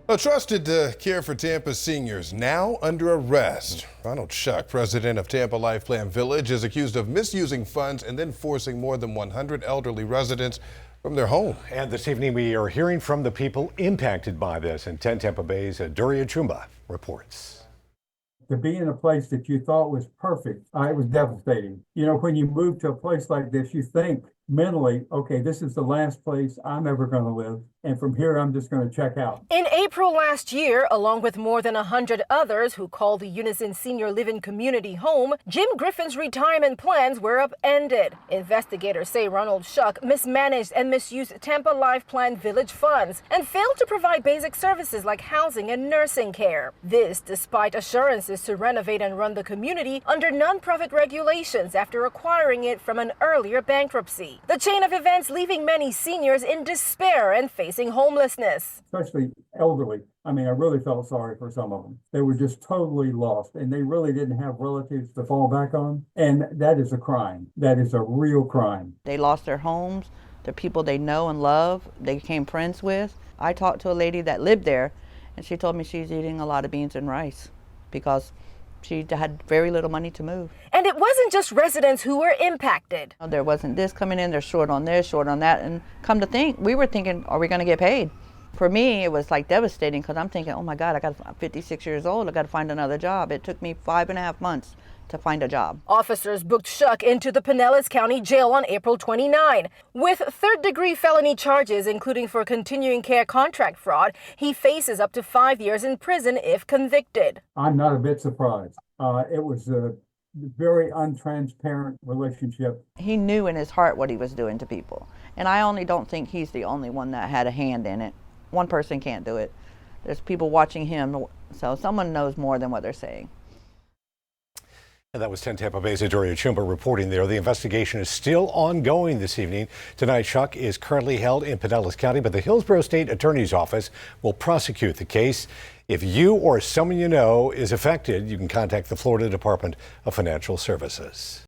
A trusted to care for Tampa seniors now under arrest. Ronald Schuck, president of Tampa Life Plan Village, is accused of misusing funds and then forcing more than 100 elderly residents from their home. And this evening we are hearing from the people impacted by this. And 10 Tampa Bay's Duria Chumba reports. To be in a place that you thought was perfect, it was devastating. You know, when you move to a place like this, you think mentally, okay, this is the last place I'm ever going to live. And from here, I'm just going to check out. In April last year, along with more than 100 others who called the Unisen Senior Living Community home, Jim Griffin's retirement plans were upended. Investigators say Ronald Schuck mismanaged and misused Tampa Life Plan Village funds and failed to provide basic services like housing and nursing care. This despite assurances to renovate and run the community under nonprofit regulations after acquiring it from an earlier bankruptcy. The chain of events leaving many seniors in despair and facing homelessness. Especially elderly. I mean, I really felt sorry for some of them. They were just totally lost and they really didn't have relatives to fall back on. And that is a crime. That is a real crime. They lost their homes, the people they know and love, they became friends with. I talked to a lady that lived there and she told me she's eating a lot of beans and rice because she had very little money to move. And it wasn't just residents who were impacted. There wasn't this coming in, they're short on this, short on that, and come to think, we were thinking, are we going to get paid? For me, it was like devastating because I'm thinking, oh my God, I'm 56 years old, I got to find another job. It took me 5.5 months to find a job. Officers booked Schuck into the Pinellas County Jail on April 29. With third-degree felony charges, including for continuing care contract fraud, he faces up to 5 years in prison if convicted. I'm not a bit surprised. It was a very untransparent relationship. He knew in his heart what he was doing to people. And I don't think he's the only one that had a hand in it. One person can't do it. There's people watching him, so someone knows more than what they're saying. And that was 10 Tampa Bay's Duria Chumba reporting there. The investigation is still ongoing this evening. Tonight, Schuck is currently held in Pinellas County, but the Hillsborough State Attorney's Office will prosecute the case. If you or someone you know is affected, you can contact the Florida Department of Financial Services.